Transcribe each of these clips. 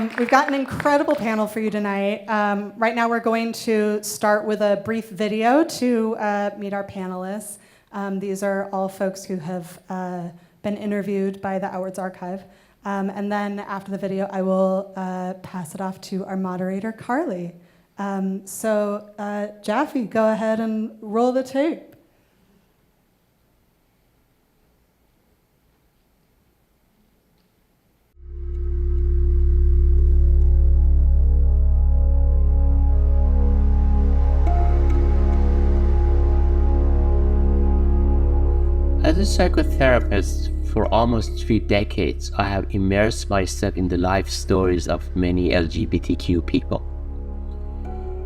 We've got an incredible panel for you tonight. Right now we're going to start with a brief video to meet our panelists. These are all folks who have been interviewed by the Outwords Archive. And then after the video, I will pass it off to our moderator, Carly. So Jaffe, go ahead and roll the tape. As a psychotherapist for almost 3 decades, I have immersed myself in the life stories of many LGBTQ people.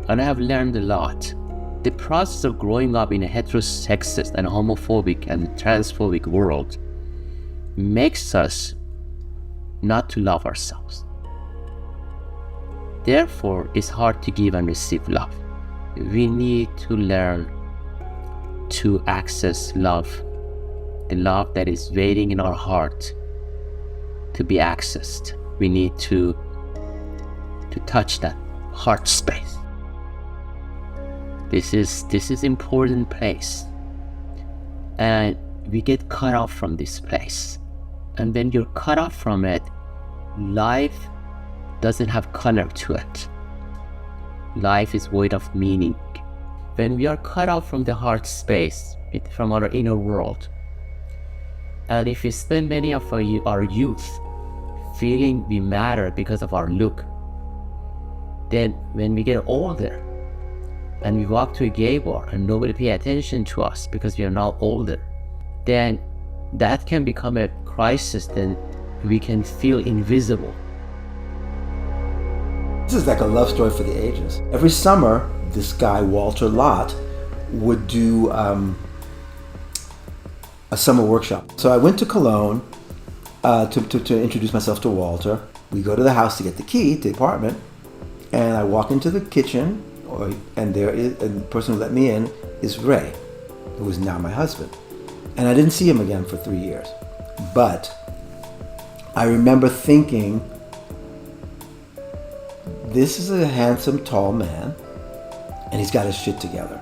And I have learned a lot. The process of growing up in a heterosexist and homophobic and transphobic world makes us not to love ourselves. Therefore, it's hard to give and receive love. We need to learn to access love, the love that is waiting in our heart to be accessed. We need to touch that heart space. This is important place, and we get cut off from this place. And when you're cut off from it, life doesn't have color to it. Life is void of meaning. When we are cut off from the heart space, from our inner world, and if we spend many of our youth feeling we matter because of our look, then when we get older and we walk to a gay bar and nobody pay attention to us because we are now older, then that can become a crisis. Then we can feel invisible. This is like a love story for the ages. Every summer, this guy, Walter Lott, would do a summer workshop. So I went to Cologne to introduce myself to Walter. We go to the house to get the key to the apartment, and I walk into the kitchen, and the person who let me in is Ray, who is now my husband. And I didn't see him again for 3 years. But I remember thinking, this is a handsome, tall man, and he's got his shit together.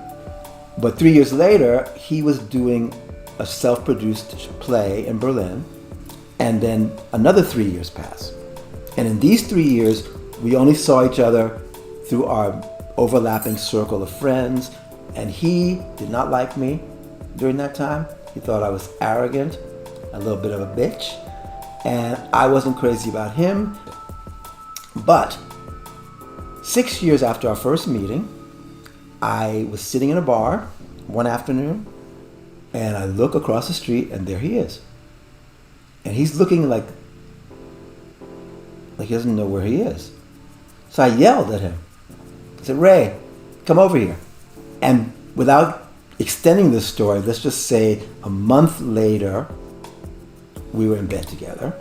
But 3 years later, he was doing a self-produced play in Berlin, and then another 3 years passed. And in these 3 years, we only saw each other through our overlapping circle of friends, and he did not like me during that time. He thought I was arrogant, a little bit of a bitch, and I wasn't crazy about him. But 6 years after our first meeting, I was sitting in a bar one afternoon, and I look across the street, and there he is. And he's looking like he doesn't know where he is. So I yelled at him. I said, Ray, come over here. And without extending this story, let's just say a month later, we were in bed together,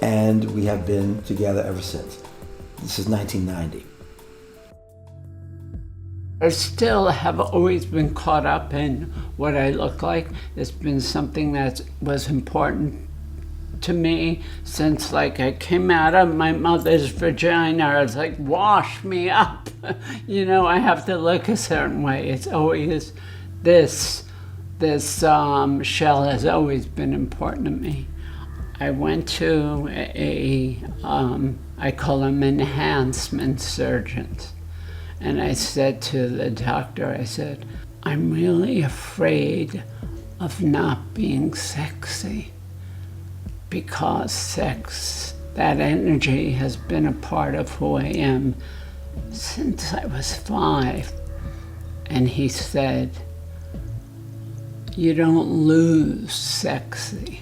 and we have been together ever since. This is 1990. I still have always been caught up in what I look like. It's been something that was important to me since I came out of my mother's vagina. I was like, wash me up. I have to look a certain way. It's always this shell has always been important to me. I went to I call them enhancement surgeons. And I said to the doctor, I said, I'm really afraid of not being sexy, because sex, that energy has been a part of who I am since I was 5. And he said, you don't lose sexy.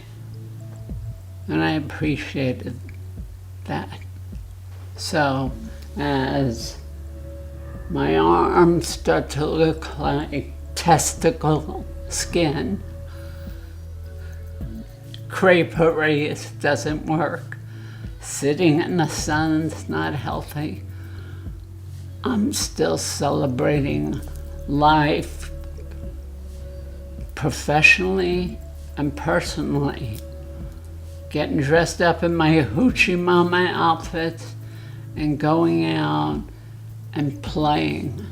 And I appreciated that. So as my arms start to look like testicle skin, crepe race doesn't work. Sitting in the sun's not healthy. I'm still celebrating life professionally and personally. Getting dressed up in my hoochie mama outfits and going out and playing.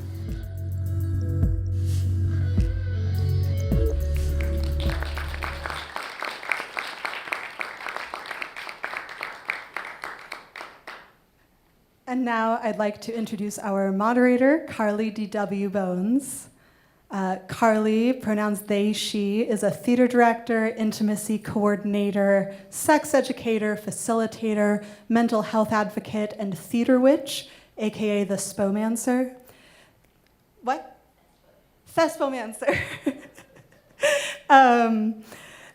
And now I'd like to introduce our moderator, Carly D.W. Bones. Carly, pronouns they, she, is a theater director, intimacy coordinator, sex educator, facilitator, mental health advocate, and theater witch, aka the Spomancer. What? Thespomancer.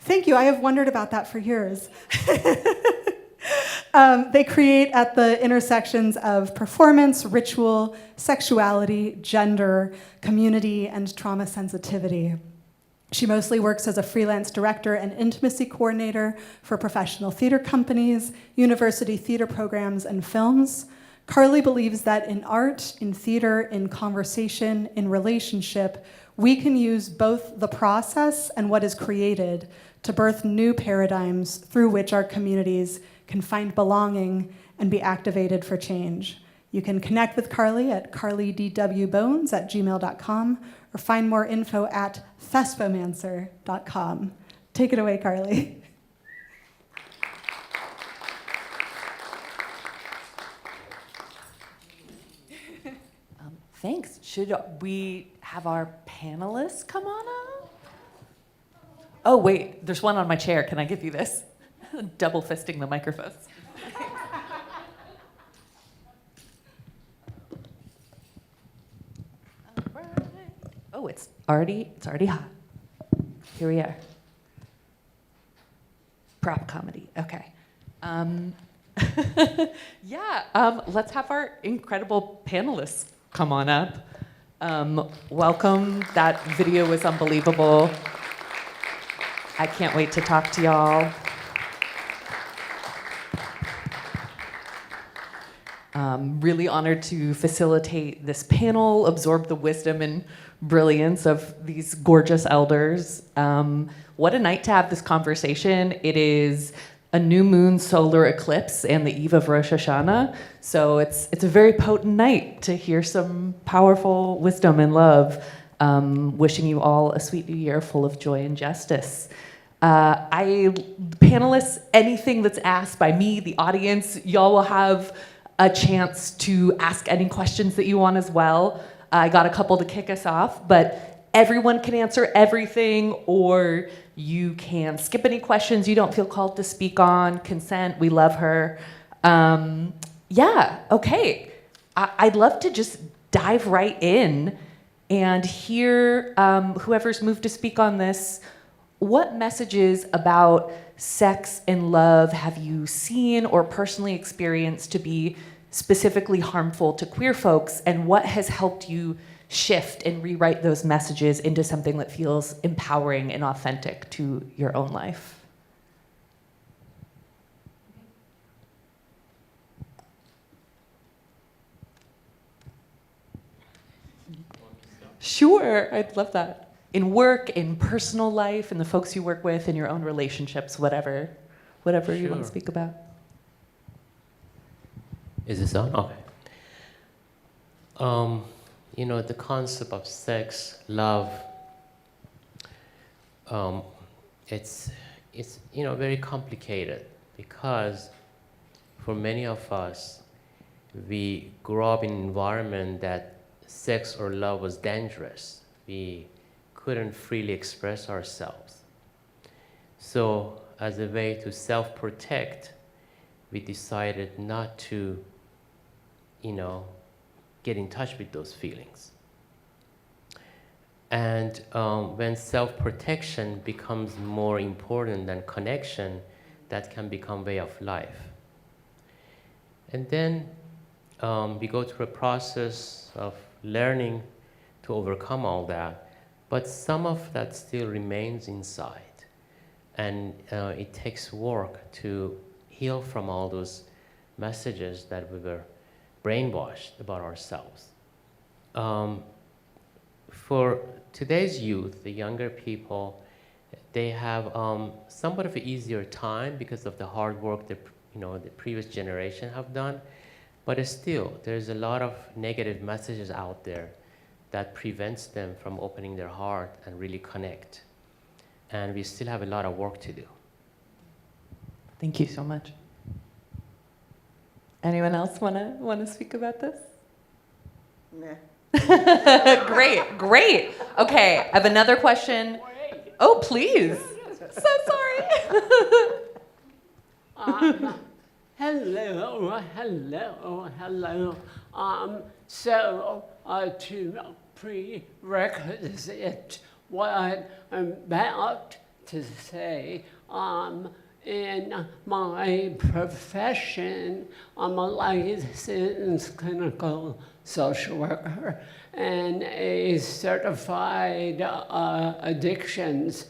Thank you, I have wondered about that for years. They create at the intersections of performance, ritual, sexuality, gender, community, and trauma sensitivity. She mostly works as a freelance director and intimacy coordinator for professional theater companies, university theater programs, and films. Carly believes that in art, in theater, in conversation, in relationship, we can use both the process and what is created to birth new paradigms through which our communities can find belonging and be activated for change. You can connect with Carly at carlydwbones@gmail.com or find more info at thespomancer.com. Take it away, Carly. Thanks. Should we have our panelists come on up? Oh, wait, there's one on my chair. Can I give you this? Double fisting the microphones. All right. Oh, it's already hot. Here we are. Prop comedy. Okay. Let's have our incredible panelists come on up. Welcome. That video was unbelievable. I can't wait to talk to y'all. Really honored to facilitate this panel, absorb the wisdom and brilliance of these gorgeous elders. What a night to have this conversation. It is a new moon solar eclipse and the eve of Rosh Hashanah. So it's a very potent night to hear some powerful wisdom and love. Wishing you all a sweet new year full of joy and justice. Panelists, anything that's asked by me, the audience, y'all will have a chance to ask any questions that you want as well. I got a couple to kick us off, but everyone can answer everything, or you can skip any questions you don't feel called to speak on. Consent, we love her. Okay. I'd love to just dive right in and hear whoever's moved to speak on this. What messages about sex and love have you seen or personally experienced to be specifically harmful to queer folks, and what has helped you shift and rewrite those messages into something that feels empowering and authentic to your own life? Sure, I'd love that. In work, in personal life, in the folks you work with, in your own relationships, whatever you want to speak about. Is this on? Okay. The concept of sex, love, it's very complicated, because for many of us, we grew up in an environment that sex or love was dangerous. We couldn't freely express ourselves. So as a way to self-protect, we decided not to, get in touch with those feelings. And when self-protection becomes more important than connection, that can become way of life. And then we go through a process of learning to overcome all that, but some of that still remains inside. And it takes work to heal from all those messages that we were brainwashed about ourselves. For today's youth, the younger people, they have somewhat of an easier time because of the hard work that the previous generation have done. But still, there's a lot of negative messages out there that prevents them from opening their heart and really connect. And we still have a lot of work to do. Thank you so much. Anyone else wanna speak about this? Nah. Great. Okay, I have another question. Oh, please. So sorry. Hello. So to prerequisite what I'm about to say, in my profession, I'm a licensed clinical social worker and a certified addictions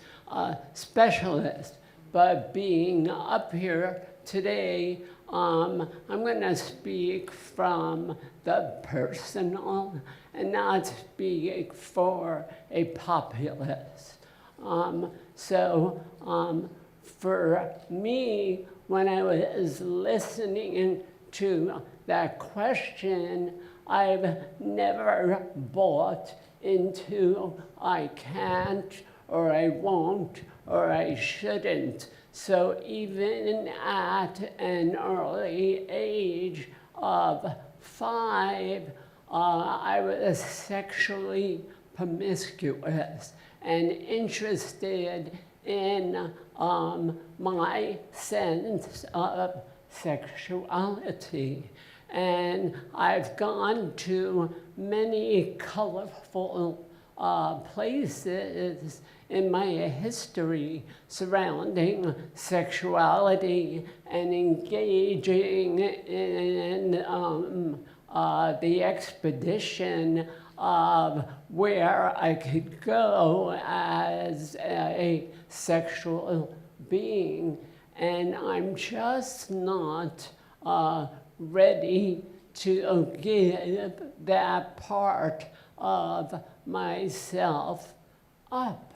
specialist. But being up here today, I'm going to speak from the personal and not speak for a populace. For me, when I was listening to that question, I've never bought into I can't, or I won't, or I shouldn't. So even at an early age of 5, I was sexually promiscuous and interested in my sense of sexuality. And I've gone to many colorful places in my history surrounding sexuality and engaging in the expedition of where I could go as a sexual being. And I'm just not ready to give that part of myself up.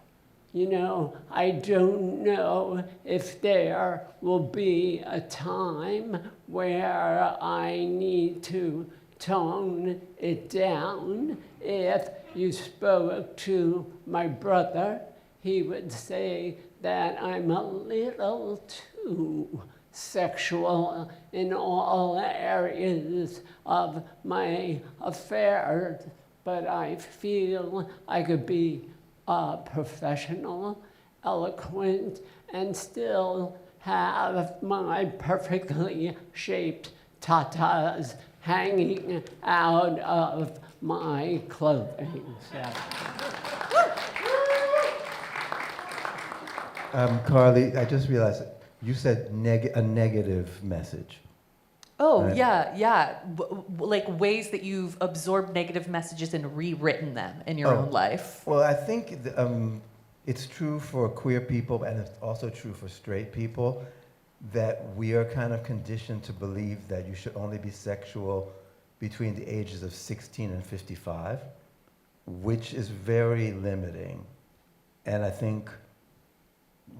You know, I don't know if there will be a time where I need to tone it down. If you spoke to my brother, he would say that I'm a little too sexual in all areas of my affairs, but I feel I could be professional, eloquent, and still have my perfectly shaped tatas hanging out of my clothing. Carly, I just realized you said a negative message. Oh, Right. yeah. Like ways that you've absorbed negative messages and rewritten them in your own life. Well, I think it's true for queer people, and it's also true for straight people, that we are kind of conditioned to believe that you should only be sexual between the ages of 16 and 55, which is very limiting. And I think,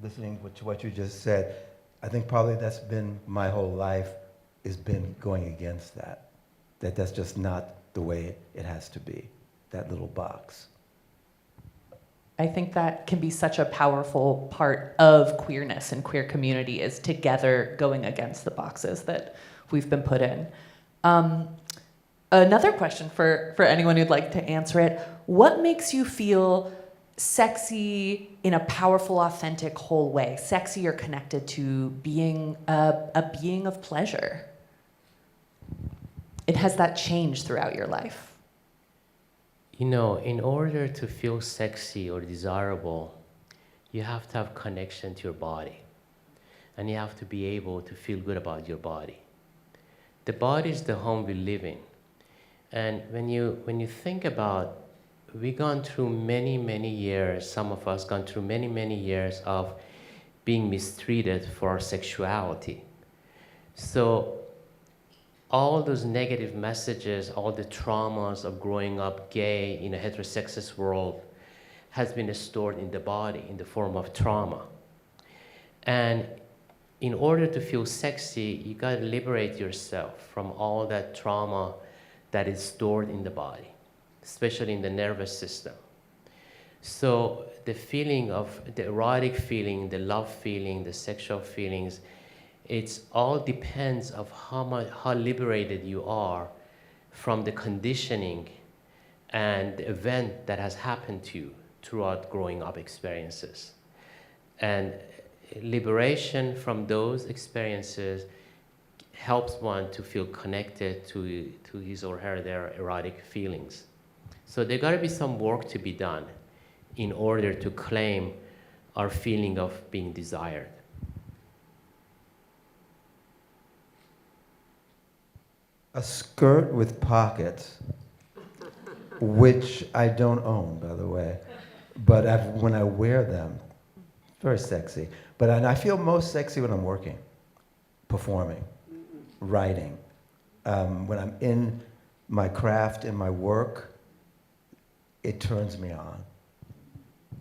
listening to what you just said, I think probably that's been my whole life, has been going against that. That's just not the way it has to be, that little box. I think that can be such a powerful part of queerness and queer community, is together going against the boxes that we've been put in. Another question for anyone who'd like to answer it: what makes you feel sexy in a powerful, authentic, whole way? Sexy or connected to being a being of pleasure? It has that change throughout your life. You know, in order to feel sexy or desirable, you have to have connection to your body. And you have to be able to feel good about your body. The body is the home we live in. And when you think about, we've gone through many, many years, some of us gone through many, many years of being mistreated for our sexuality. So all those negative messages, all the traumas of growing up gay in a heterosexist world has been stored in the body in the form of trauma. And in order to feel sexy, you gotta liberate yourself from all that trauma that is stored in the body, especially in the nervous system. So the feeling of the erotic feeling, the love feeling, the sexual feelings, it's all depends of how liberated you are from the conditioning and the event that has happened to you throughout growing up experiences. And liberation from those experiences helps one to feel connected to his or her their erotic feelings. So there got to be some work to be done in order to claim our feeling of being desired. A skirt with pockets, which I don't own, by the way, but when I wear them, very sexy. But I feel most sexy when I'm working, performing, writing. When I'm in my craft, in my work, it turns me on.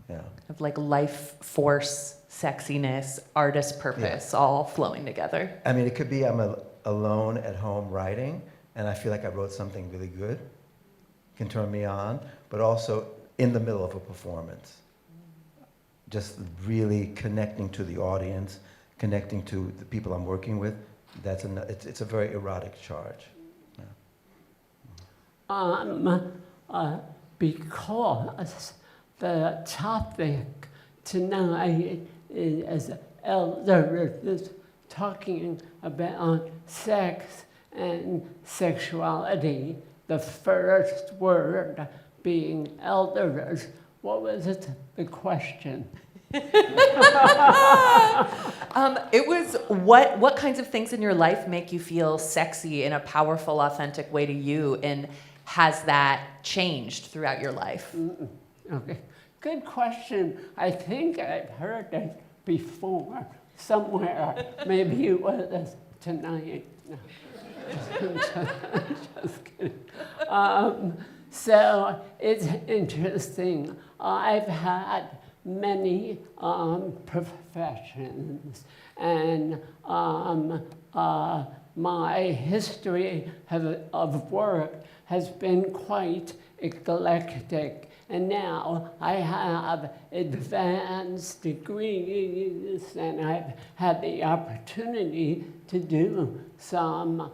Yeah. Of like life force, sexiness, artist purpose, all flowing together. I mean, it could be I'm alone at home writing, and I feel like I wrote something really good, can turn me on, but also in the middle of a performance. Just really connecting to the audience, connecting to the people I'm working with, it's a very erotic charge. Yeah. Because the topic tonight is elders talking about sex and sexuality, the first word being elders. What was it, the question? It was what kinds of things in your life make you feel sexy in a powerful, authentic way to you, and has that changed throughout your life? Okay, good question. I think I've heard it before somewhere. Maybe it was tonight. No. Just kidding. So it's interesting. I've had many professions, and my history of work has been quite eclectic. And now I have advanced degrees, and I've had the opportunity to do some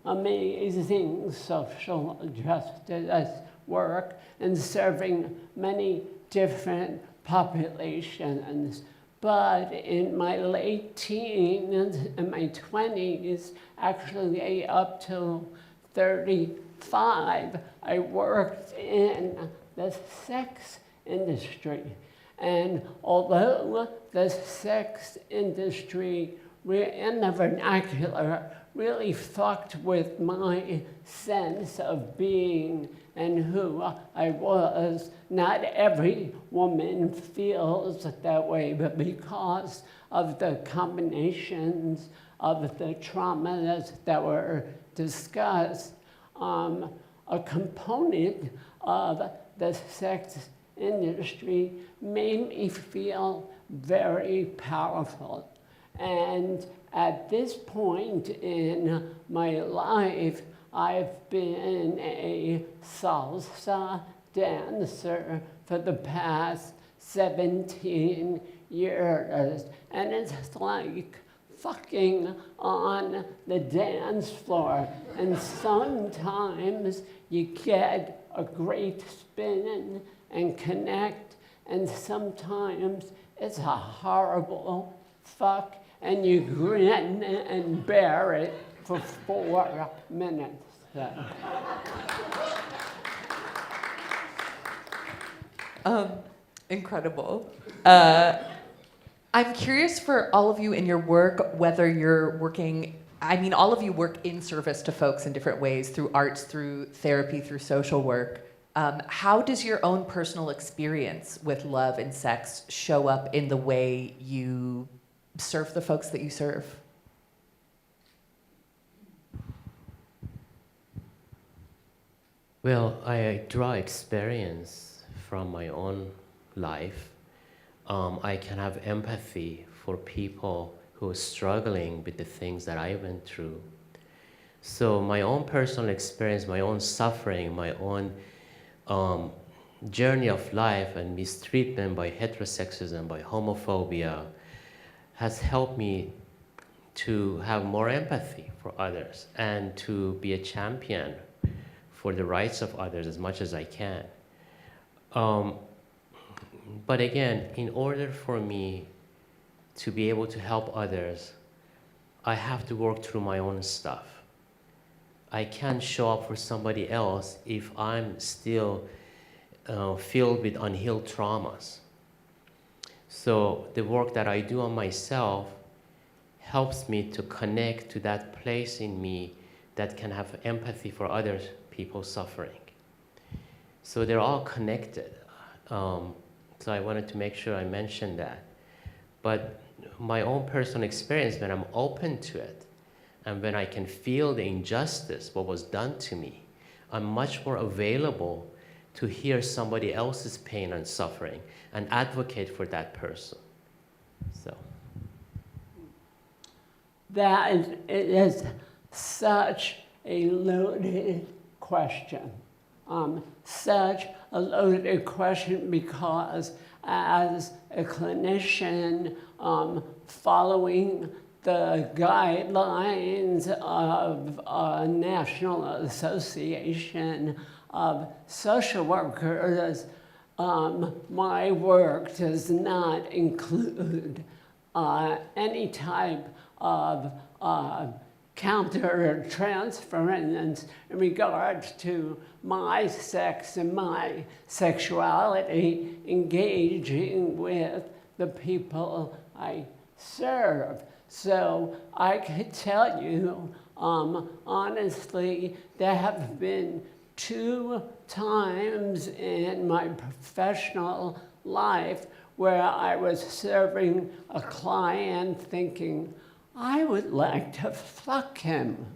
amazing social justice work and serving many different populations. But in my late teens and my 20s, actually up to 35, I worked in the sex industry. And although the sex industry in the vernacular really fucked with my sense of being and who I was, not every woman feels that way, but because of the combinations of the traumas that were discussed, a component of the sex industry made me feel very powerful. And at this point in my life, I've been a salsa dancer for the past 17 years. And it's like fucking on the dance floor. And sometimes you get a great spin and connect, and sometimes it's a horrible fuck, and you grin and bear it for 4 minutes. Incredible. I'm curious for all of you in your work, whether you're working, I mean, all of you work in service to folks in different ways, through arts, through therapy, through social work. How does your own personal experience with love and sex show up in the way you serve the folks that you serve? Well, I draw experience from my own life. I can have empathy for people who who are struggling with the things that I went through. So my own personal experience, my own suffering, my own journey of life and mistreatment by heterosexism, by homophobia, has helped me to have more empathy for others and to be a champion for the rights of others as much as I can. But again, in order for me to be able to help others, I have to work through my own stuff. I can't show up for somebody else if I'm still filled with unhealed traumas. So the work that I do on myself helps me to connect to that place in me that can have empathy for other people suffering. So they're all connected. So I wanted to make sure I mentioned that. But my own personal experience, when I'm open to it, and when I can feel the injustice, what was done to me, I'm much more available to hear somebody else's pain and suffering and advocate for that person. So. That is such a loaded question. Such a loaded question because as a clinician following the guidelines of a National Association of Social Workers, my work does not include any type of counter-transference in regards to my sex and my sexuality engaging with the people I serve. So I could tell you, honestly, there have been 2 times in my professional life where I was serving a client thinking, I would like to fuck him.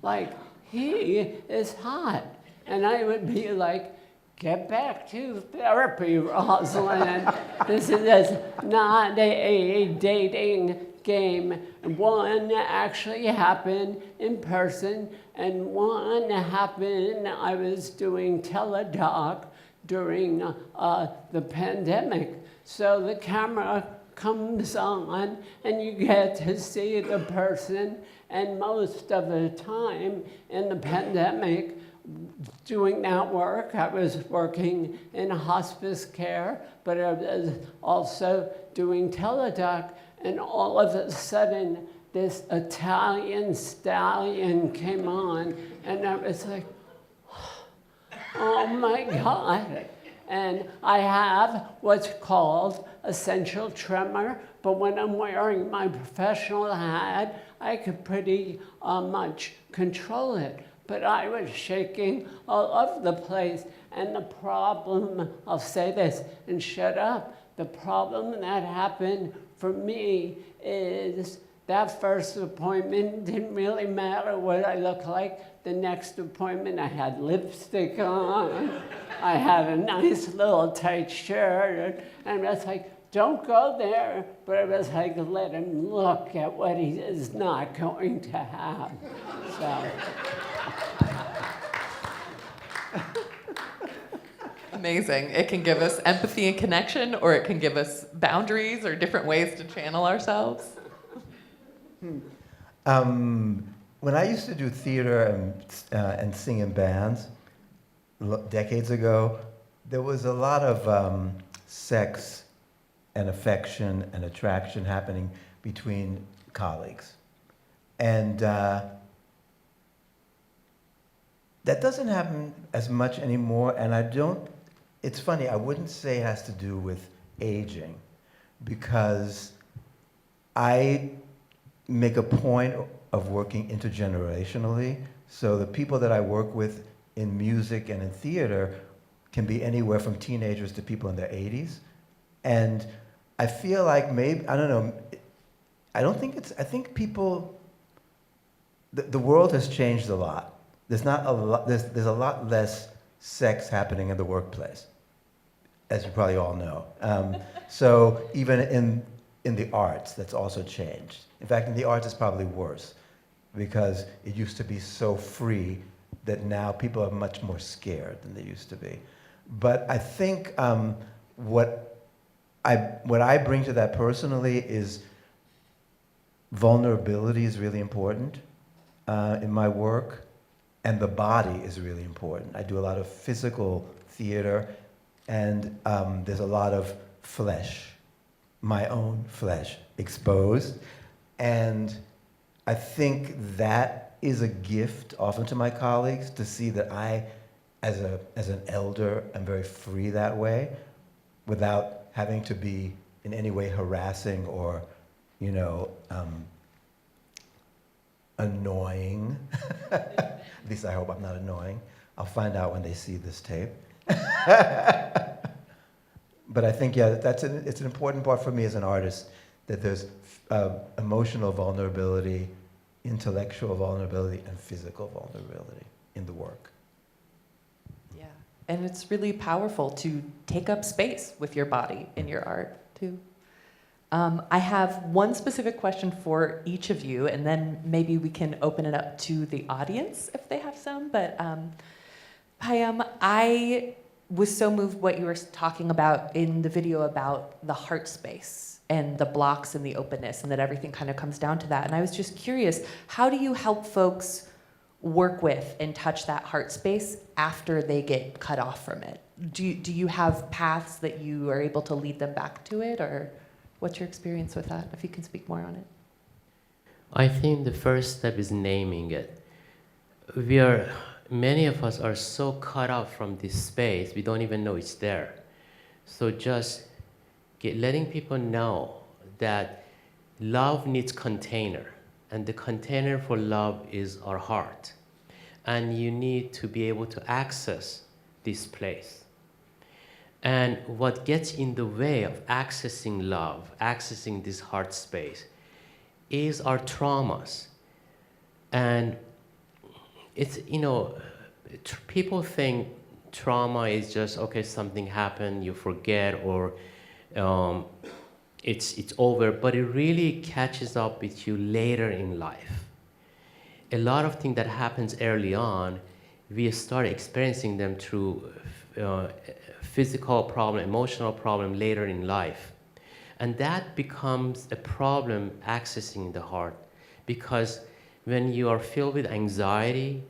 Like, he is hot. And I would be like, get back to therapy, Rosalyne. This is not a dating game. One actually happened in person, and one happened, I was doing teledoc during the pandemic. So the camera comes on and you get to see the person, and most of the time in the pandemic doing that work, I was working in hospice care, but I was also doing teledoc, and all of a sudden this Italian stallion came on, and I was like, oh my God. And I have what's called essential tremor, but when I'm wearing my professional hat, I could pretty much control it. But I was shaking all over the place. And the problem, I'll say this and shut up, the problem that happened for me is that first appointment didn't really matter what I looked like. The next appointment, I had lipstick on. I had a nice little tight shirt. And I was like, don't go there. But I was like, let him look at what he is not going to have. So. Amazing. It can give us empathy and connection, or it can give us boundaries or different ways to channel ourselves. When I used to do theater and sing in bands decades ago, there was a lot of sex and affection and attraction happening between colleagues. And that doesn't happen as much anymore, and it's funny, I wouldn't say it has to do with aging, because I make a point of working intergenerationally. So the people that I work with in music and in theater can be anywhere from teenagers to people in their 80s. And I feel like maybe, I don't know, I think people, the world has changed a lot. There's a lot less sex happening in the workplace, as you probably all know. So even in the arts that's also changed. In fact, in the arts it's probably worse because it used to be so free that now people are much more scared than they used to be. But I think what I bring to that personally is vulnerability is really important in my work, and the body is really important. I do a lot of physical theater, and there's a lot of flesh, my own flesh, exposed. And I think that is a gift often to my colleagues, to see that I, as an elder, am very free that way, without having to be in any way harassing or, annoying. At least I hope I'm not annoying. I'll find out when they see this tape. But I think, yeah, it's an important part for me as an artist, that there's emotional vulnerability, intellectual vulnerability, and physical vulnerability in the work. Yeah, and it's really powerful to take up space with your body in your art, too. I have one specific question for each of you, and then maybe we can open it up to the audience if they have some. But Payam, I was so moved what you were talking about in the video about the heart space and the blocks and the openness, and that everything kind of comes down to that. And I was just curious, how do you help folks work with and touch that heart space after they get cut off from it? Do you have paths that you are able to lead them back to it, or what's your experience with that, if you can speak more on it? I think the first step is naming it. Many of us are so cut off from this space, we don't even know it's there. So just letting people know that love needs container, and the container for love is our heart. And you need to be able to access this place. And what gets in the way of accessing love, accessing this heart space, is our traumas. And it's, people think trauma is just, okay, something happened, you forget, or it's over, but it really catches up with you later in life. A lot of things that happens early on, we start experiencing them through physical problem, emotional problem later in life. And that becomes a problem accessing the heart, because when you are filled with anxiety,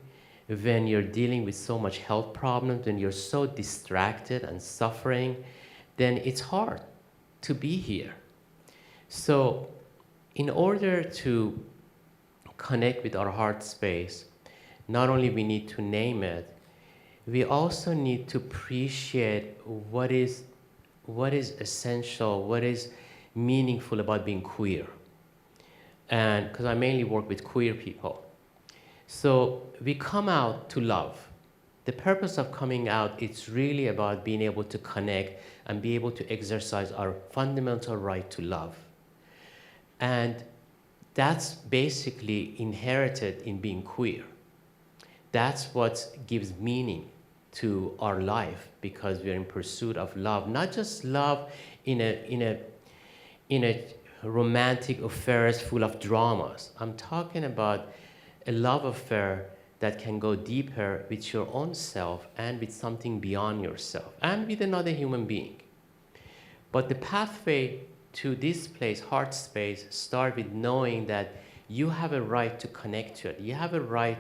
when you're dealing with so much health problems, when you're so distracted and suffering, then it's hard to be here. So in order to connect with our heart space, not only we need to name it, we also need to appreciate what is essential, what is meaningful about being queer. And because I mainly work with queer people. So we come out to love. The purpose of coming out, it's really about being able to connect and be able to exercise our fundamental right to love. And that's basically inherited in being queer. That's what gives meaning to our life, because we're in pursuit of love, not just love in a romantic affairs full of dramas. I'm talking about a love affair that can go deeper with your own self and with something beyond yourself and with another human being. But the pathway to this place, heart space, start with knowing that you have a right to connect to it. You have a right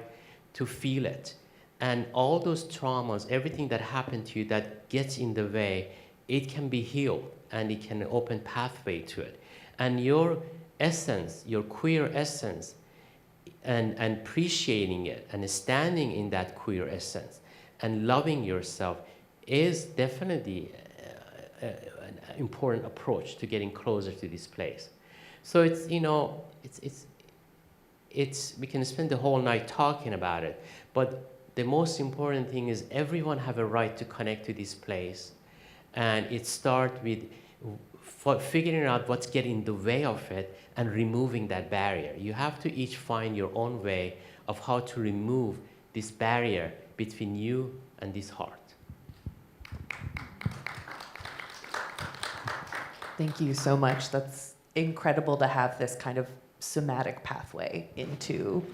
to feel it. And all those traumas, everything that happened to you that gets in the way, it can be healed and it can open pathway to it. And your essence, your queer essence, and appreciating it and standing in that queer essence and loving yourself is definitely an important approach to getting closer to this place. So it's, we can spend the whole night talking about it, but the most important thing is everyone have a right to connect to this place. And it starts with figuring out what's getting in the way of it and removing that barrier. You have to each find your own way of how to remove this barrier between you and this heart. Thank you so much. That's incredible to have this kind of somatic pathway into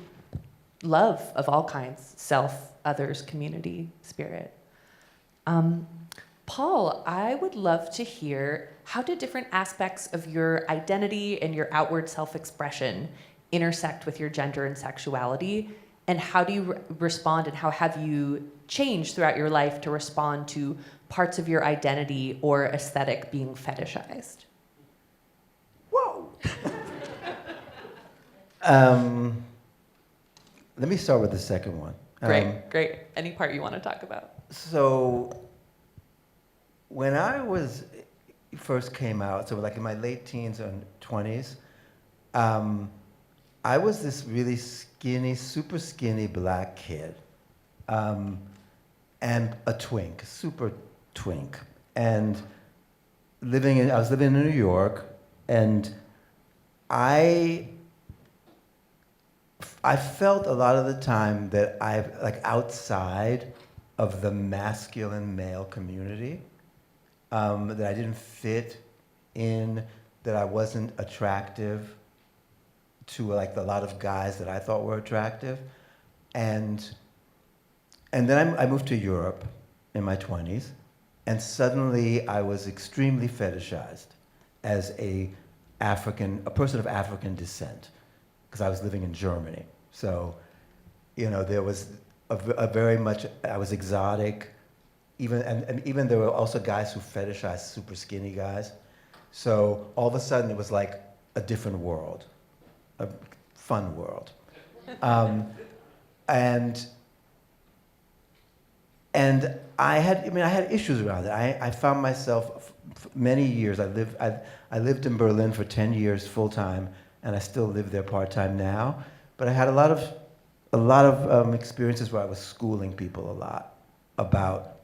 love of all kinds, self, others, community, spirit. Paul, I would love to hear, how do different aspects of your identity and your outward self-expression intersect with your gender and sexuality? And how do you respond, and how have you changed throughout your life to respond to parts of your identity or aesthetic being fetishized? Whoa! Let me start with the second one. Great. Any part you want to talk about? So, when I first came out, so like in my late teens and 20s, I was this really skinny, super skinny black kid, and a twink, super twink, and I was living in New York, and I felt a lot of the time that outside of the masculine male community, that I didn't fit in, that I wasn't attractive to a lot of guys that I thought were attractive. And then I moved to Europe in my 20s, and suddenly I was extremely fetishized as a person of African descent, because I was living in Germany. So, there was a very much, I was exotic, even there were also guys who fetishized super skinny guys. So all of a sudden it was like a different world, a fun world. And I had issues around it. I found myself many years. I lived in Berlin for 10 years full time, and I still live there part time now. But I had a lot of experiences where I was schooling people a lot about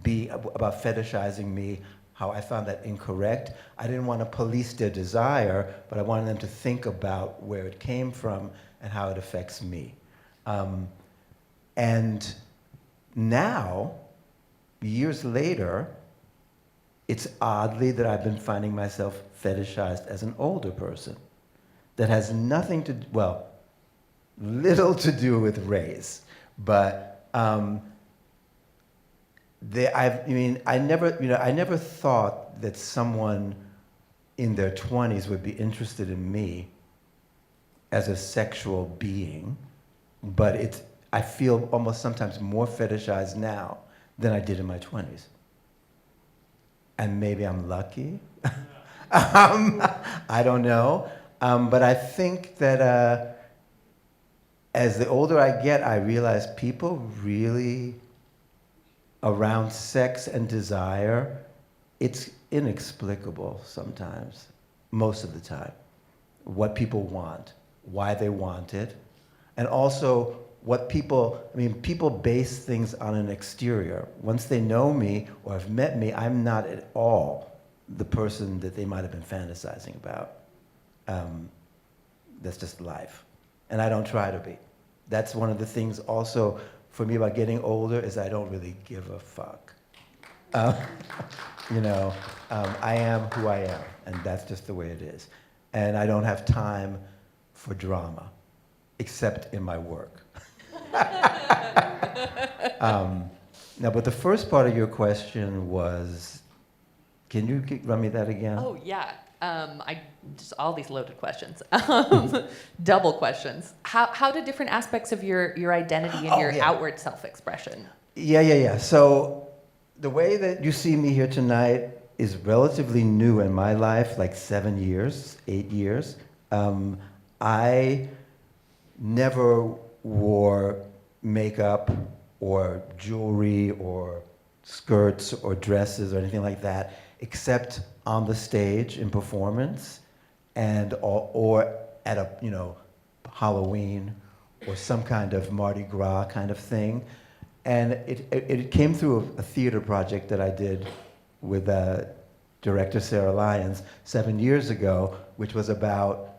fetishizing me, how I found that incorrect. I didn't want to police their desire, but I wanted them to think about where it came from and how it affects me. And now, years later, it's oddly that I've been finding myself fetishized as an older person. That has nothing to, little to do with race, but I never thought that someone in their 20s would be interested in me as a sexual being, but I feel almost sometimes more fetishized now than I did in my 20s. And maybe I'm lucky. I don't know. But I think that as the older I get, I realize people really, around sex and desire, it's inexplicable sometimes, most of the time, what people want, why they want it, and also what people base things on an exterior. Once they know me or have met me, I'm not at all the person that they might have been fantasizing about. That's just life. And I don't try to be. That's one of the things also for me about getting older is I don't really give a fuck. I am who I am, and that's just the way it is. And I don't have time for drama, except in my work. Now, but the first part of your question was, can you run me that again? Oh, yeah. Just all these loaded questions. Double questions. How do different aspects of your identity and your outward self-expression? Yeah. So the way that you see me here tonight is relatively new in my life, like 7 years, 8 years. I never wore makeup or jewelry or skirts or dresses or anything like that, except on the stage in performance, or at a Halloween or some kind of Mardi Gras kind of thing. And it came through a theater project that I did with director Sarah Lyons 7 years ago, which was about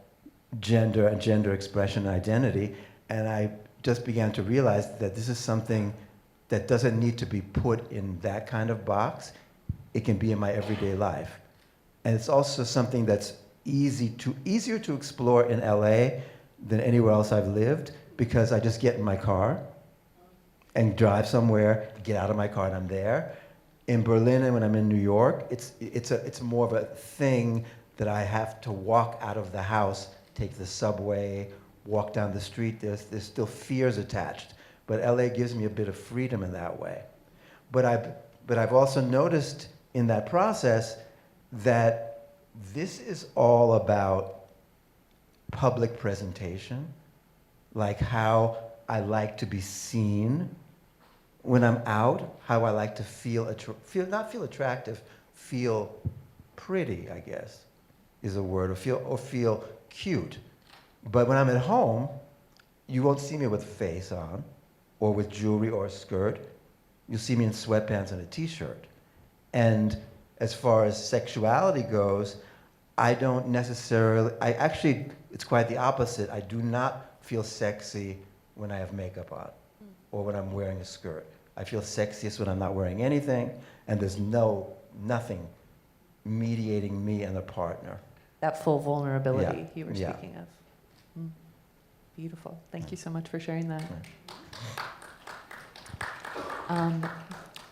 gender and gender expression and identity. And I just began to realize that this is something that doesn't need to be put in that kind of box. It can be in my everyday life. And it's also something that's easier to explore in LA than anywhere else I've lived, because I just get in my car and drive somewhere, get out of my car, and I'm there. In Berlin and when I'm in New York, it's more of a thing that I have to walk out of the house, take the subway, walk down the street. There's still fears attached. But LA gives me a bit of freedom in that way. But I've also noticed in that process that this is all about public presentation, like how I like to be seen when I'm out, how I like to not feel attractive, feel pretty, I guess, is a word, or feel cute. But when I'm at home, you won't see me with face on, or with jewelry or a skirt. You'll see me in sweatpants and a t-shirt. And as far as sexuality goes, it's quite the opposite. I do not feel sexy when I have makeup on, or when I'm wearing a skirt. I feel sexiest when I'm not wearing anything, and there's nothing mediating me and the partner. That full vulnerability Yeah. you were Yeah. speaking of. Beautiful. Thank you so much for sharing that.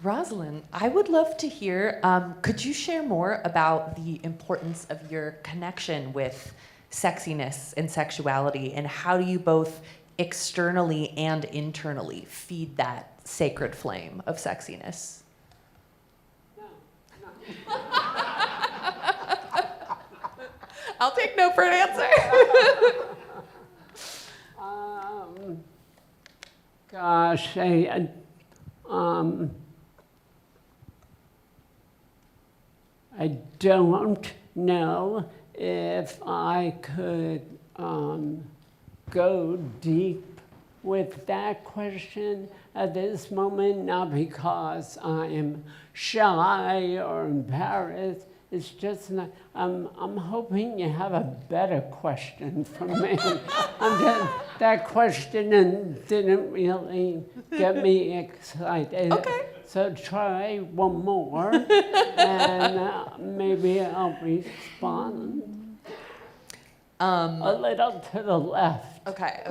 Rosalyne, I would love to hear, could you share more about the importance of your connection with sexiness and sexuality, and how do you both externally and internally feed that sacred flame of sexiness? I'll take no for an answer. Gosh, I don't know if I could go deep with that question at this moment, not because I'm shy or embarrassed. It's just not, I'm hoping you have a better question for me. That question didn't really get me excited. Okay. So try one more, and maybe I'll respond. A little to the left. Okay.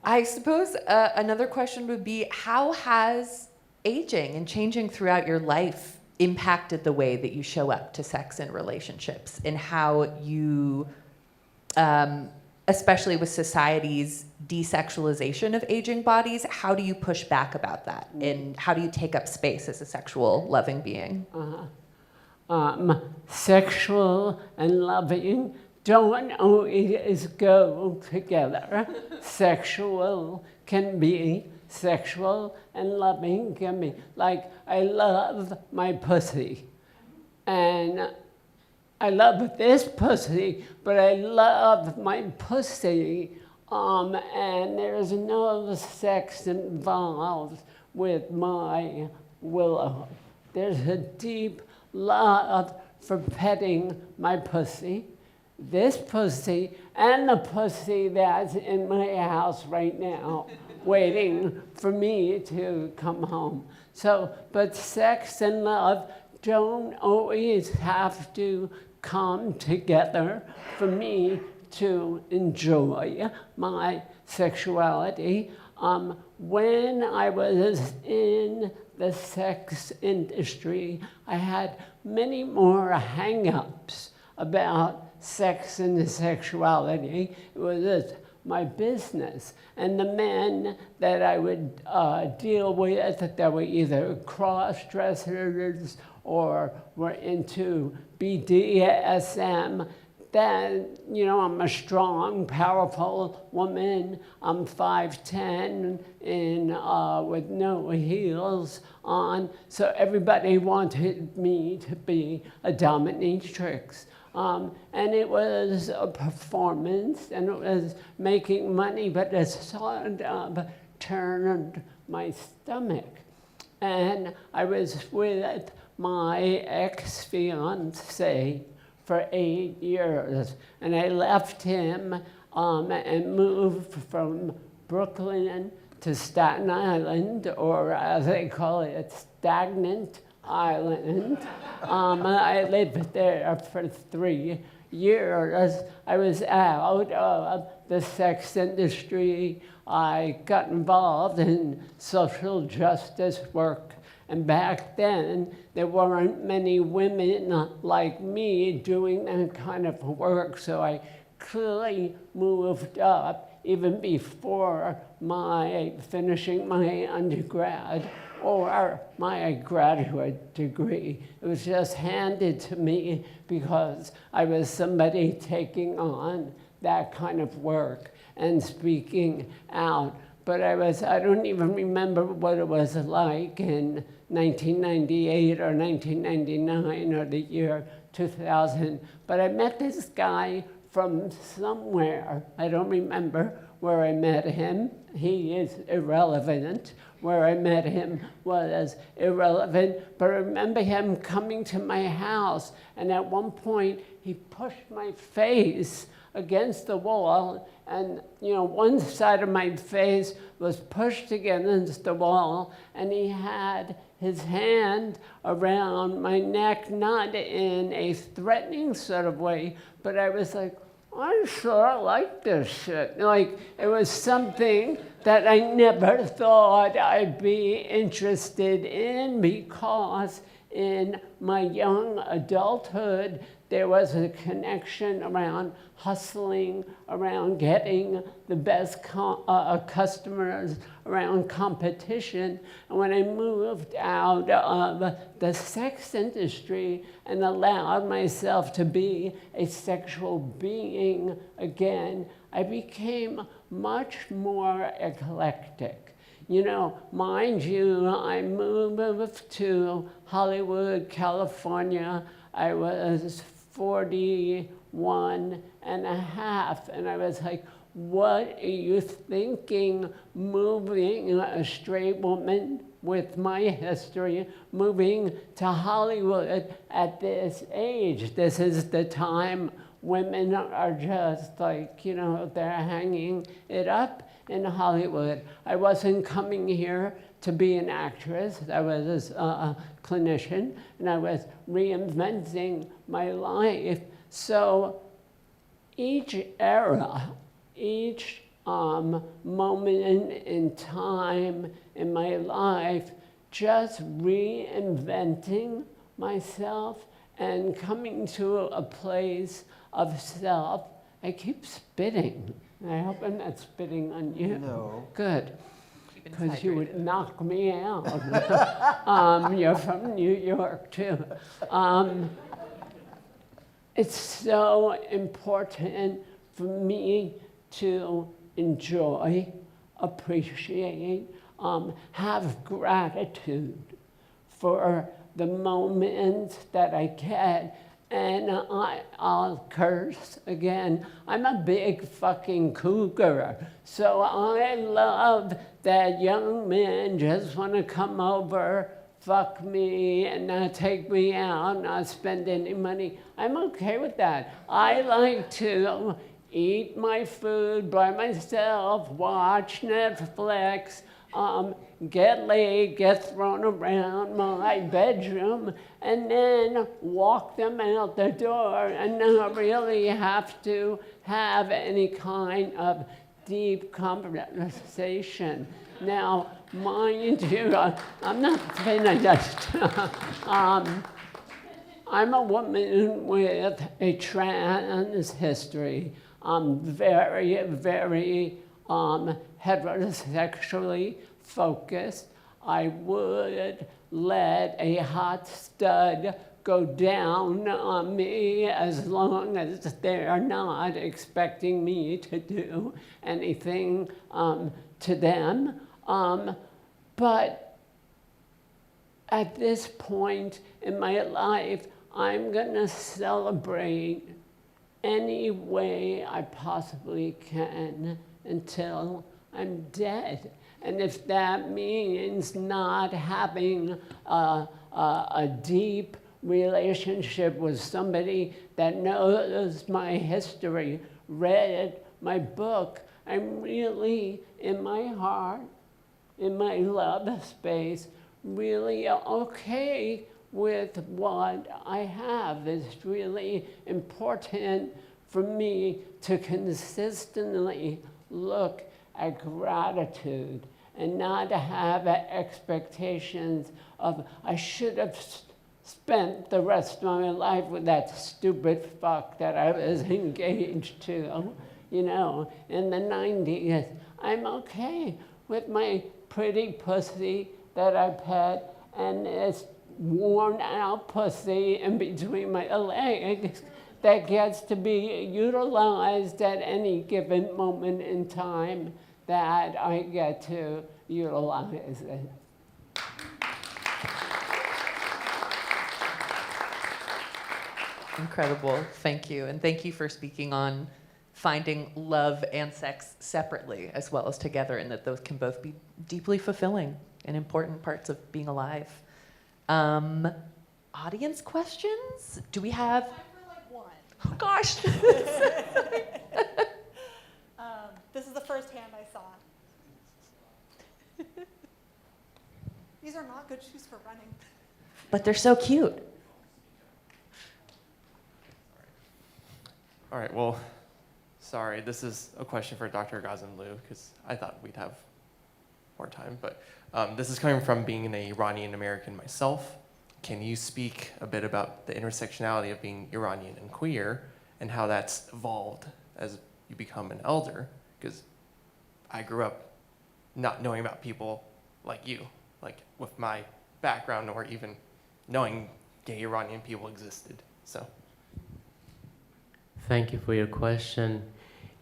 I suppose another question would be, how has aging and changing throughout your life impacted the way that you show up to sex and relationships, and how you, especially with society's desexualization of aging bodies, how do you push back about that? And how do you take up space as a sexual, loving being? Sexual and loving don't always go together. Sexual can be sexual, and loving can be, like, I love my pussy. And I love this pussy, but I love my pussy. And there's no sex involved with my willow. There's a deep love for petting my pussy. This pussy and the pussy that's in my house right now, waiting for me to come home. So, but sex and love don't always have to come together for me to enjoy my sexuality. When I was in the sex industry, I had many more hang-ups about sex and sexuality. It was my business. And the men that I would deal with, that were either cross-dressers or were into BDSM, that, you know, I'm a strong, powerful woman. I'm 5'10" with no heels on. So everybody wanted me to be a dominatrix. And it was a performance, and it was making money, but it sort of turned my stomach. And I was with my ex-fiance for 8 years, and I left him and moved from Brooklyn to Staten Island, or as they call it, Stagnant Island. I lived there for 3 years. I was out of the sex industry. I got involved in social justice work. And back then, there weren't many women like me doing that kind of work, so I clearly moved up even before finishing my undergrad or my graduate degree. It was just handed to me because I was somebody taking on that kind of work and speaking out. But I don't even remember what it was like in 1998 or 1999 or the year 2000. But I met this guy from somewhere. I don't remember where I met him. He is irrelevant. Where I met him was irrelevant. But I remember him coming to my house, and at one point he pushed my face against the wall, and one side of my face was pushed against the wall, and he had his hand around my neck, not in a threatening sort of way, but I was like, I sure like this shit. Like, it was something that I never thought I'd be interested in, because in my young adulthood, there was a connection around hustling, around getting the best customers, around competition. And when I moved out of the sex industry and allowed myself to be a sexual being again, I became much more eclectic. Mind you, I moved to Hollywood, California. I was 41 and a half, and I was like, what are you thinking, moving a straight woman with my history, moving to Hollywood at this age? This is the time women are just like, they're hanging it up in Hollywood. I wasn't coming here to be an actress. I was a clinician, and I was reinventing my life. So each era, each moment in time in my life, just reinventing myself and coming to a place of self. I keep spitting. I hope I'm not spitting on you. No. Good. Because you would knock me out. You're from New York, too. It's so important for me to enjoy, appreciate, have gratitude for the moments that I get. And I'll curse again. I'm a big fucking cougar. So I love that young men just want to come over, fuck me, and not take me out, not spend any money. I'm okay with that. I like to eat my food by myself, watch Netflix, get laid, get thrown around my bedroom, and then walk them out the door and not really have to have any kind of deep conversation. Now, mind you, I'm not finished. I'm a woman with a trans history. I'm very, very heterosexually focused. I would let a hot stud go down on me as long as they're not expecting me to do anything to them. But at this point in my life, I'm gonna celebrate any way I possibly can until I'm dead. And if that means not having a deep relationship with somebody that knows my history, read my book, I'm really, in my heart, in my love space really okay with what I have. It's really important for me to consistently look at gratitude and not have expectations of, I should have spent the rest of my life with that stupid fuck that I was engaged to, you know, in the 90s. I'm okay with my pretty pussy that I pet and this worn out pussy in between my legs that gets to be utilized at any given moment in time that I get to utilize it. Incredible. Thank you. And thank you for speaking on finding love and sex separately as well as together, and that those can both be deeply fulfilling and important parts of being alive. Audience questions? Do we have? Time for like one. Oh gosh. This is the first hand I saw. These are not good shoes for running. But they're so cute. All right, well, sorry, this is a question for Dr. Ghassemlou because I thought we'd have more time, but this is coming from being an Iranian American myself. Can you speak a bit about the intersectionality of being Iranian and queer and how that's evolved as you become an elder? Because I grew up not knowing about people like you, like with my background or even knowing gay Iranian people existed, so. Thank you for your question.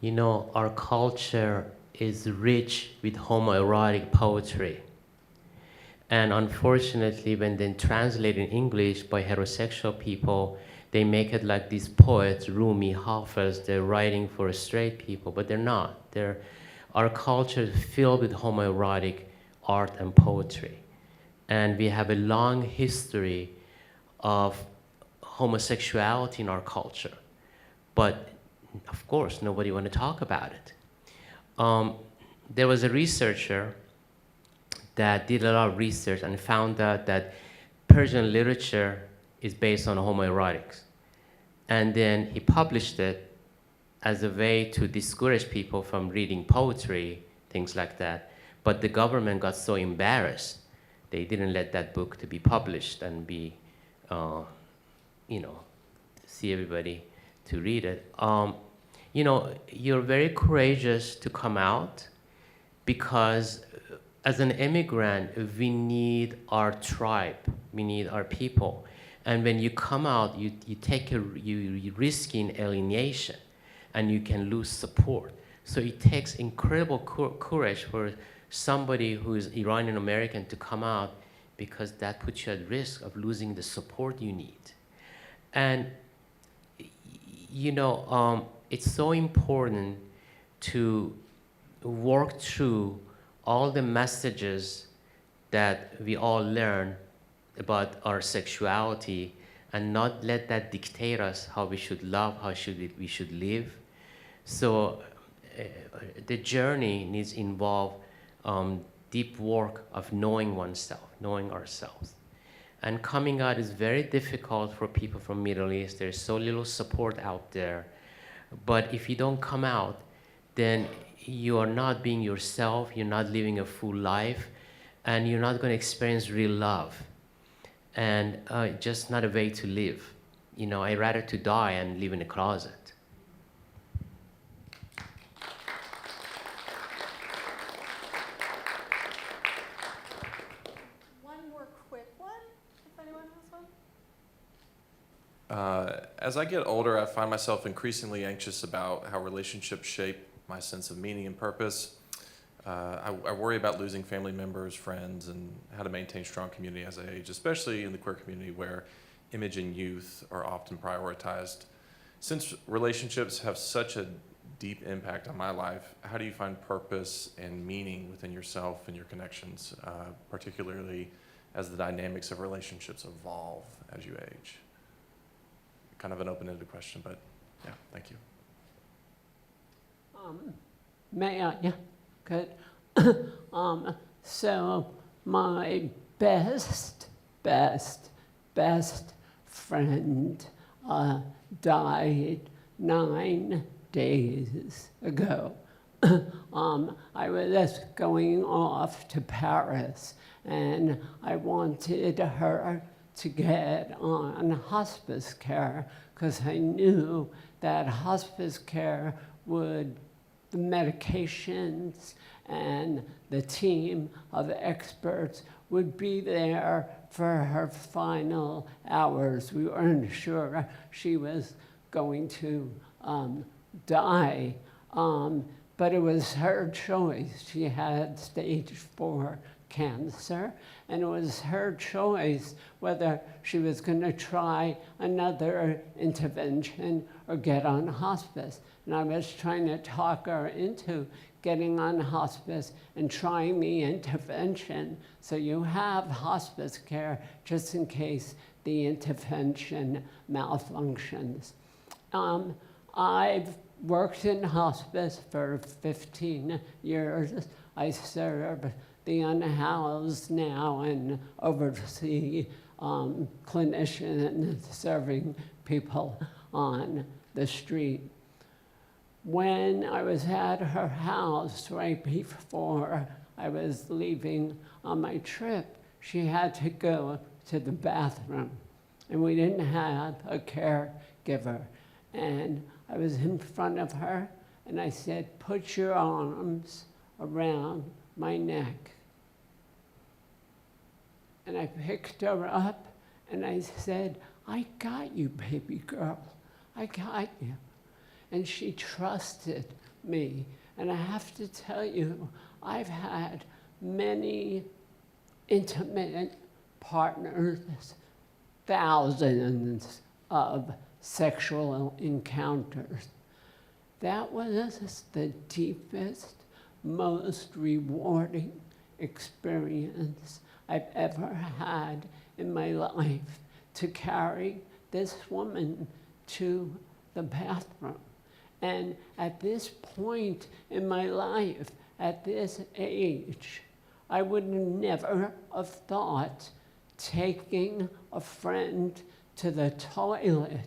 You know, our culture is rich with homoerotic poetry. And unfortunately, when they translate in English by heterosexual people, they make it like these poets, Rumi, Hafiz, they're writing for straight people, but they're not. Our culture is filled with homoerotic art and poetry. And we have a long history of homosexuality in our culture. But of course, nobody want to talk about it. There was a researcher that did a lot of research and found out that Persian literature is based on homoerotics. And then he published it as a way to discourage people from reading poetry, things like that. But the government got so embarrassed, they didn't let that book to be published and be, see everybody to read it. You know, you're very courageous to come out because as an immigrant, we need our tribe, we need our people. And when you come out, you risk in alienation and you can lose support. So it takes incredible courage for somebody who is Iranian American to come out because that puts you at risk of losing the support you need. And you know, it's so important to work through all the messages that we all learn about our sexuality and not let that dictate us how we should love, how we should live. So the journey needs to involve deep work of knowing oneself, knowing ourselves. And coming out is very difficult for people from Middle East. There's so little support out there. But if you don't come out, then you are not being yourself, you're not living a full life, and you're not going to experience real love. And just not a way to live. You know, I'd rather to die and live in a closet. One more quick one, if anyone has one. As I get older, I find myself increasingly anxious about how relationships shape my sense of meaning and purpose. I worry about losing family members, friends, and how to maintain strong community as I age, especially in the queer community where image and youth are often prioritized. Since relationships have such a deep impact on my life, how do you find purpose and meaning within yourself and your connections, particularly as the dynamics of relationships evolve as you age? Kind of an open-ended question, but yeah, thank you. May I? Yeah, good. So my best friend died 9 days ago. I was going off to Paris, and I wanted her to get on hospice care because I knew that hospice care would, the medications and the team of experts would be there for her final hours. We weren't sure she was going to die, but it was her choice. She had stage 4 cancer, and it was her choice whether she was going to try another intervention or get on hospice. And I was trying to talk her into getting on hospice and trying the intervention, so you have hospice care just in case the intervention malfunctions. I've worked in hospice for 15 years. I serve the unhoused now and oversee clinicians serving people on the street. When I was at her house right before I was leaving on my trip, she had to go to the bathroom, and we didn't have a caregiver. And I was in front of her, and I said, "Put your arms around my neck." And I picked her up, and I said, "I got you, baby girl. I got you." And she trusted me. And I have to tell you, I've had many intimate partners, thousands of sexual encounters. That was the deepest, most rewarding experience I've ever had in my life, to carry this woman to the bathroom. And at this point in my life, at this age, I would never have thought taking a friend to the toilet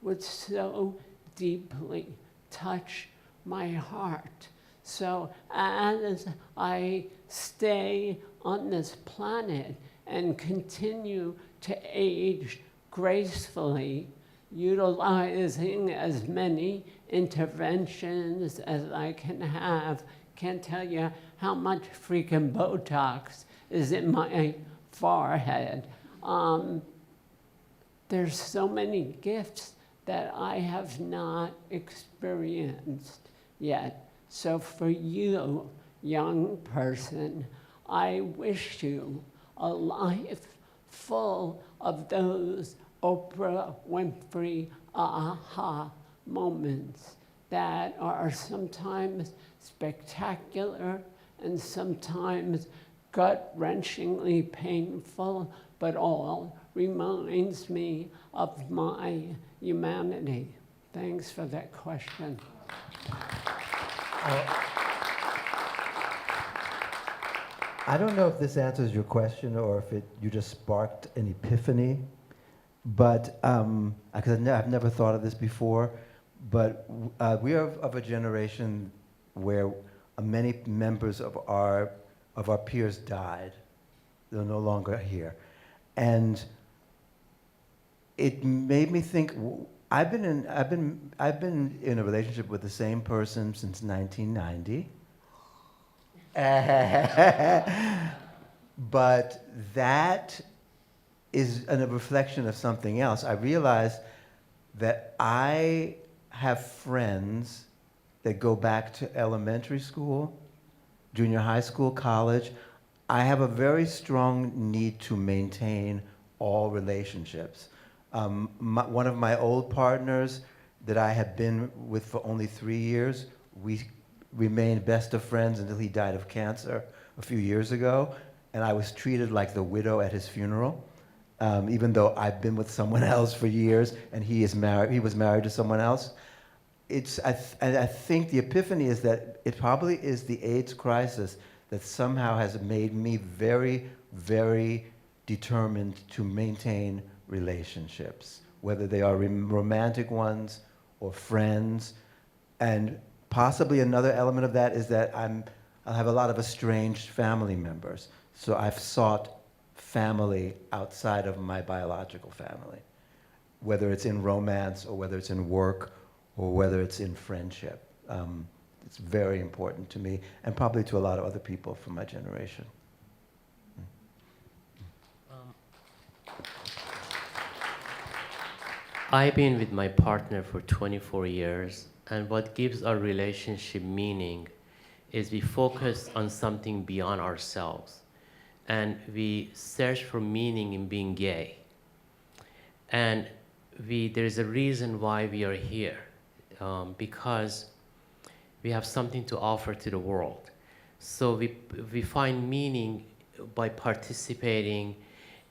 would so deeply touch my heart. So as I stay on this planet and continue to age gracefully, utilizing as many interventions as I can have, can't tell you how much freaking Botox is in my forehead. There's so many gifts that I have not experienced yet. So for you, young person, I wish you a life full of those Oprah Winfrey aha moments that are sometimes spectacular and sometimes gut-wrenchingly painful, but all reminds me of my humanity. Thanks for that question. I don't know if this answers your question or if you just sparked an epiphany, but because I've never thought of this before, but we are of a generation where many members of our peers died. They're no longer here, and it made me think. I've been in a relationship with the same person since 1990. But that is a reflection of something else. I realize that I have friends that go back to elementary school, junior high school, college. I have a very strong need to maintain all relationships. One of my old partners that I had been with for only 3 years, we remained best of friends until he died of cancer a few years ago, and I was treated like the widow at his funeral, even though I've been with someone else for years and he was married to someone else. I think the epiphany is that it probably is the AIDS crisis that somehow has made me very, very determined to maintain relationships, whether they are romantic ones or friends. And possibly another element of that is that I'll have a lot of estranged family members. So I've sought family outside of my biological family, whether it's in romance or whether it's in work or whether it's in friendship. It's very important to me and probably to a lot of other people from my generation. I've been with my partner for 24 years, and what gives our relationship meaning is we focus on something beyond ourselves, and we search for meaning in being gay. And there's a reason why we are here, because we have something to offer to the world. So we find meaning by participating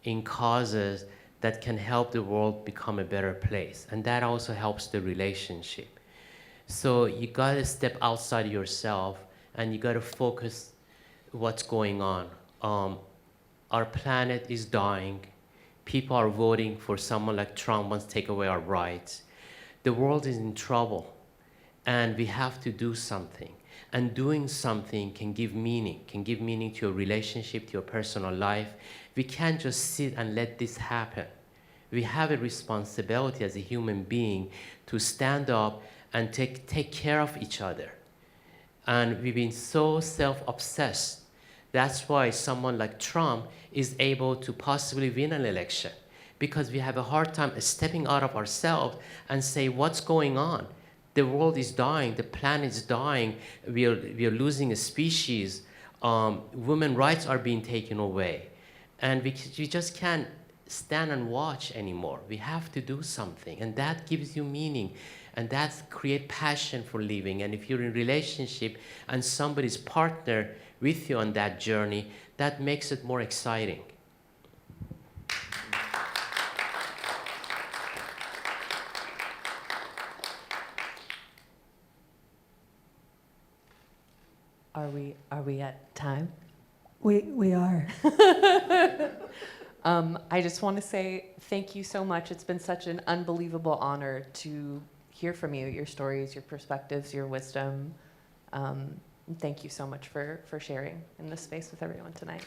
in causes that can help the world become a better place. And that also helps the relationship. So you gotta step outside yourself and you gotta focus what's going on. Our planet is dying. People are voting for someone like Trump wants to take away our rights. The world is in trouble. And we have to do something. And doing something can give meaning to your relationship, to your personal life. We can't just sit and let this happen. We have a responsibility as a human being to stand up and take care of each other. And we've been so self-obsessed. That's why someone like Trump is able to possibly win an election, because we have a hard time stepping out of ourselves and say, what's going on? The world is dying, the planet is dying, we are losing a species, women's rights are being taken away. And we just can't stand and watch anymore. We have to do something, and that gives you meaning, and that creates passion for living. And if you're in a relationship and somebody's partner with you on that journey, that makes it more exciting. Are we at time? We are. I just want to say thank you so much. It's been such an unbelievable honor to hear from you, your stories, your perspectives, your wisdom. Thank you so much for sharing in this space with everyone tonight.